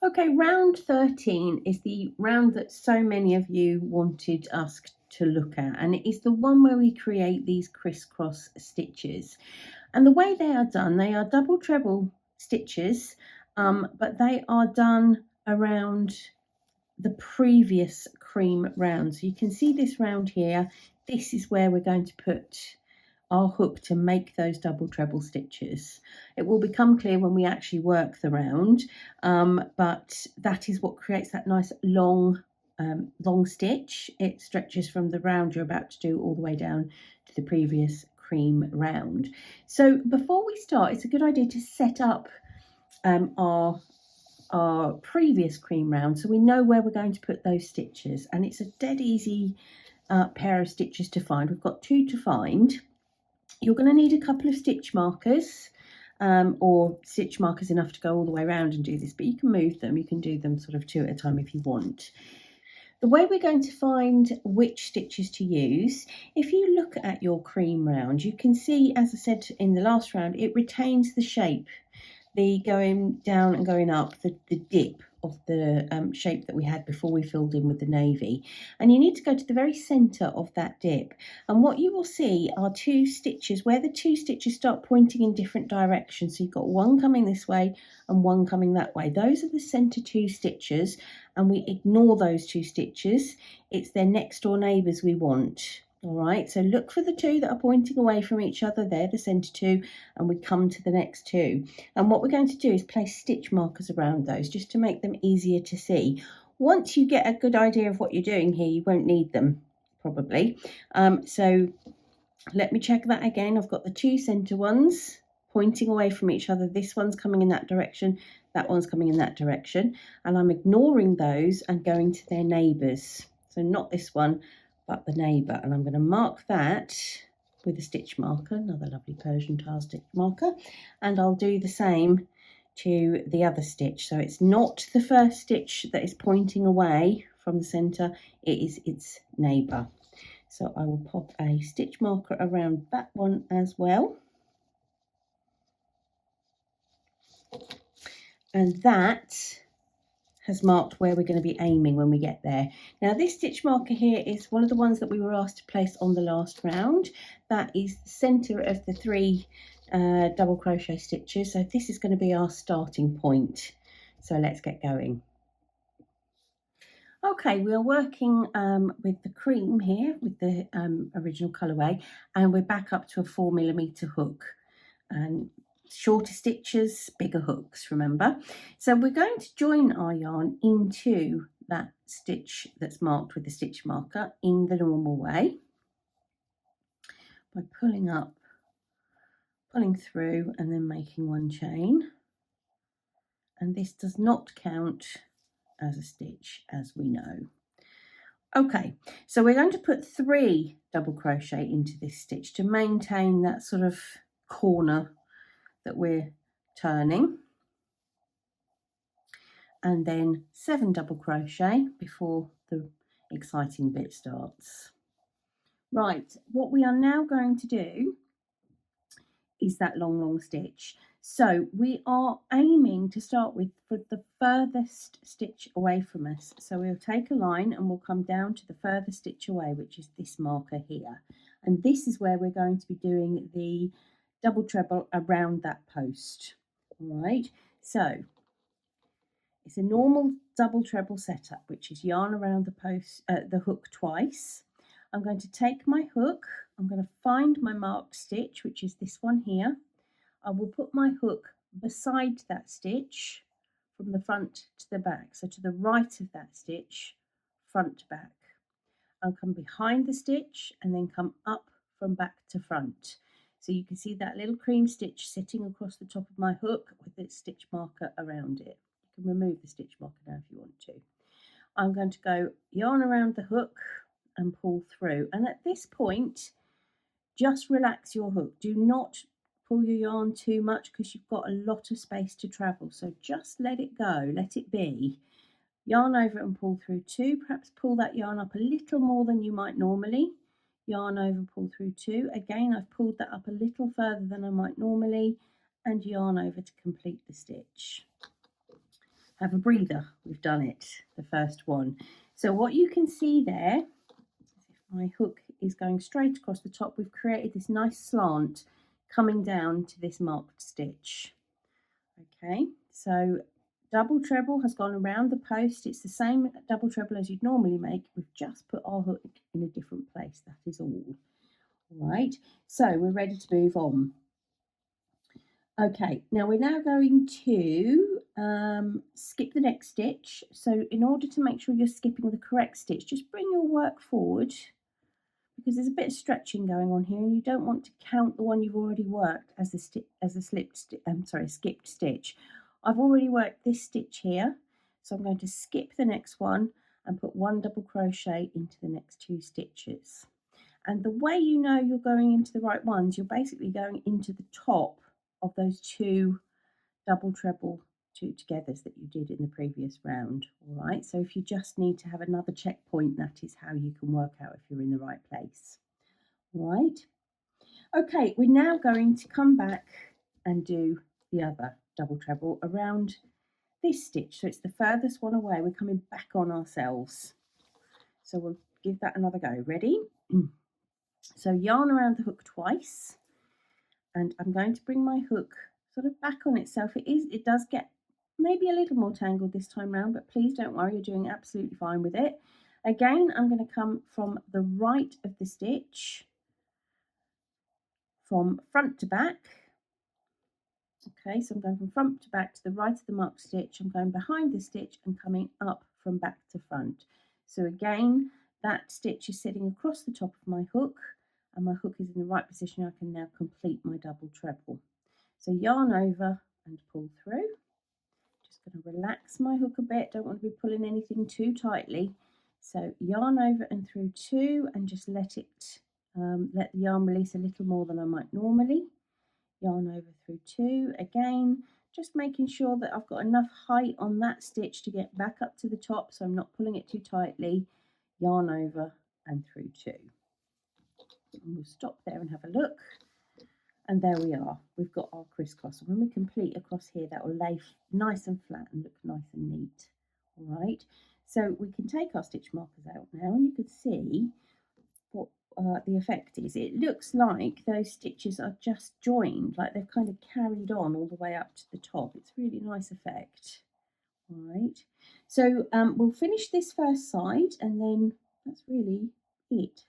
Okay, round 13 is the round that so many of you wanted us to look at, and it is the one where we create these crisscross stitches. And the way they are done, they are double treble stitches, but they are done around the previous cream round. So you can see this round here. This is where we're going to put our hook to make those double treble stitches. It will become clear when we actually work the round, but that is what creates that nice long stitch. It stretches from the round you're about to do all the way down to the previous cream round. So before we start, it's a good idea to set up our previous cream round so we know where we're going to put those stitches, and it's a dead easy pair of stitches to find. We've got 2 to find. You're going to need a couple of stitch markers, or stitch markers enough to go all the way around and do this, but you can move them. You can do them sort of 2 at a time if you want. The way we're going to find which stitches to use, if you look at your cream round, you can see, as I said in the last round, it retains the shape, the going down and going up, the dip of the shape that we had before we filled in with the navy. And you need to go to the very centre of that dip, and what you will see are 2 stitches where the 2 stitches start pointing in different directions. So you've got one coming this way and one coming that way. Those are the centre 2 stitches, and we ignore those 2 stitches. It's their next door neighbours we want. All right, so look for the 2 that are pointing away from each other. They're the centre 2, and we come to the next 2. And what we're going to do is place stitch markers around those just to make them easier to see. Once you get a good idea of what you're doing here, you won't need them probably. So let me check that again. I've got the 2 centre ones pointing away from each other. This one's coming in that direction, that one's coming in that direction, and I'm ignoring those and going to their neighbours. So not this one, but the neighbour, and I'm going to mark that with a stitch marker, another lovely Persian tile stitch marker, and I'll do the same to the other stitch. So it's not the first stitch that is pointing away from the centre, it is its neighbour. So I will pop a stitch marker around that one as well, and that has marked where we're going to be aiming when we get there. Now this stitch marker here is one of the ones that we were asked to place on the last round. That is the centre of the 3 double crochet stitches. So this is going to be our starting point. So let's get going. Okay, we are working with the cream here, with the original colourway, and we're back up to a 4mm hook. And shorter stitches, bigger hooks, remember. So we're going to join our yarn into that stitch that's marked with the stitch marker in the normal way by pulling up, pulling through, and then making 1 chain. And this does not count as a stitch, as we know. Okay, so we're going to put 3 double crochet into this stitch to maintain that sort of corner that we're turning, and then 7 double crochet before the exciting bit starts. Right, what we are now going to do is that long stitch. So we are aiming to start with for the furthest stitch away from us. So we'll take a line and we'll come down to the furthest stitch away, which is this marker here. And this is where we're going to be doing the double treble around that post. All right, so it's a normal double treble setup, which is yarn around the hook twice. I'm going to take my hook, I'm going to find my marked stitch, which is this one here. I will put my hook beside that stitch from the front to the back, so to the right of that stitch, front to back. I'll come behind the stitch and then come up from back to front. So you can see that little cream stitch sitting across the top of my hook with the stitch marker around it. You can remove the stitch marker now if you want to. I'm going to go yarn around the hook and pull through. And at this point, just relax your hook. Do not pull your yarn too much because you've got a lot of space to travel. So just let it go, let it be. Yarn over and pull through 2. Perhaps pull that yarn up a little more than you might normally. Yarn over, pull through 2. Again, I've pulled that up a little further than I might normally, and yarn over to complete the stitch. have a breather. We've done it, the first one. So what you can see there, if my hook is going straight across the top, we've created this nice slant coming down to this marked stitch. Okay, so double treble has gone around the post. It's the same double treble as you'd normally make. We've just put our hook in a different place. That is all. All right, so we're ready to move on. Okay, now we're now going to skip the next stitch. So in order to make sure you're skipping the correct stitch, just bring your work forward, because there's a bit of stretching going on here, and you don't want to count the one you've already worked as a skipped stitch. I've already worked this stitch here, so I'm going to skip the next one and put one double crochet into the next two stitches. And the way you know you're going into the right ones, you're basically going into the top of those two double treble two togethers that you did in the previous round. All right, so if you just need to have another checkpoint, that is how you can work out if you're in the right place. All right, okay, we're now going to come back and do the other double treble around this stitch. So it's the furthest one away. We're coming back on ourselves, so we'll give that another go. Ready? So yarn around the hook twice, and I'm going to bring my hook sort of back on itself. It does get maybe a little more tangled this time round, but please don't worry, you're doing absolutely fine with it. Again, I'm going to come from the right of the stitch, from front to back. Okay, so I'm going from front to back to the right of the marked stitch. I'm going behind the stitch and coming up from back to front. So again, that stitch is sitting across the top of my hook, and my hook is in the right position. I can now complete my double treble. So yarn over and pull through. Just going to relax my hook a bit. Don't want to be pulling anything too tightly. So yarn over and through two, and just let the yarn release a little more than I might normally. Yarn over through two again, just making sure that I've got enough height on that stitch to get back up to the top, so I'm not pulling it too tightly. Yarn over and through two. And we'll stop there and have a look. And there we are, we've got our crisscross. And when we complete across here, that will lay nice and flat and look nice and neat. All right, so we can take our stitch markers out now, and you can see what the effect is. It looks like those stitches are just joined, like they've kind of carried on all the way up to the top. It's a really nice effect. All right, so we'll finish this first side, and then that's really it.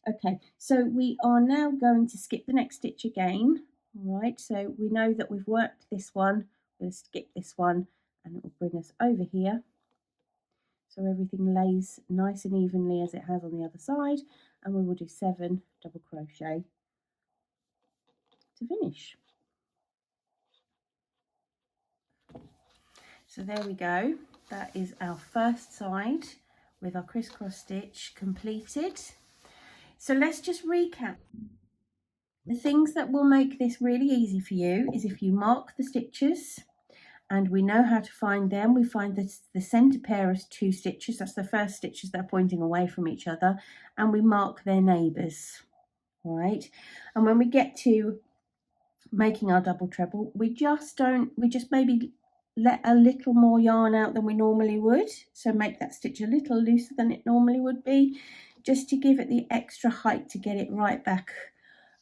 Okay, so we are now going to skip the next stitch again. All right, so we know that we've worked this one. We'll skip this one, and it will bring us over here, so everything lays nice and evenly as it has on the other side, and we will do 7 double crochet to finish. So there we go, that is our first side with our crisscross stitch completed. So let's just recap. The things that will make this really easy for you is if you mark the stitches, and we know how to find them. We find that the centre pair is 2 stitches, that's the first stitches that are pointing away from each other, and we mark their neighbours. All right, and when we get to making our double treble, we just maybe let a little more yarn out than we normally would, so make that stitch a little looser than it normally would be, just to give it the extra height to get it right back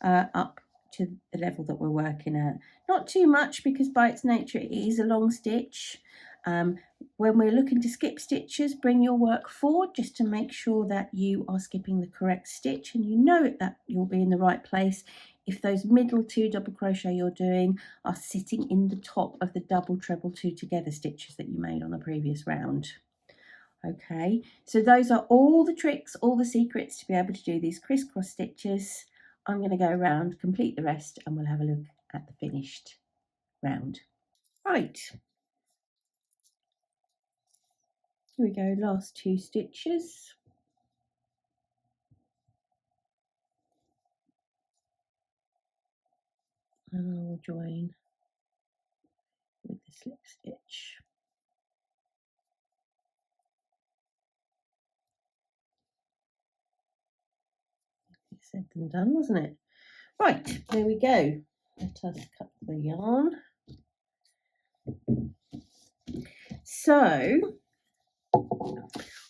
up to the level that we're working at. Not too much, because by its nature it is a long stitch. When we're looking to skip stitches, bring your work forward just to make sure that you are skipping the correct stitch, and you know that you'll be in the right place if those middle 2 double crochet you're doing are sitting in the top of the double treble 2 together stitches that you made on the previous round. Okay, so those are all the tricks, all the secrets to be able to do these crisscross stitches. I'm going to go around, complete the rest, and we'll have a look at the finished round. Right, here we go, last 2 stitches. And I will join with the slip stitch. Said and done, wasn't it? Right, there we go. Let us cut the yarn. So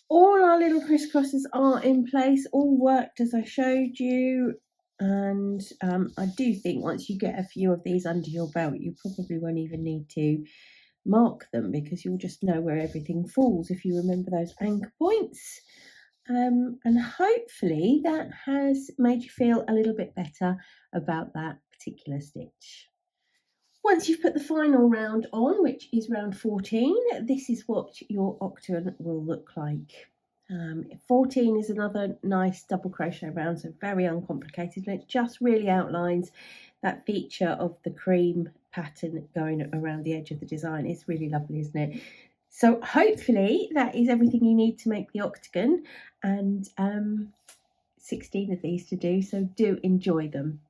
all our little crisscrosses are in place, all worked as I showed you. And I do think once you get a few of these under your belt, you probably won't even need to mark them, because you'll just know where everything falls if you remember those anchor points. And hopefully that has made you feel a little bit better about that particular stitch. Once you've put the final round on, which is round 14, this is what your octagon will look like. 14 is another nice double crochet round, so very uncomplicated, and it just really outlines that feature of the cream pattern going around the edge of the design. It's really lovely, isn't it? So hopefully that is everything you need to make the octagon, and 16 of these to do, so do enjoy them.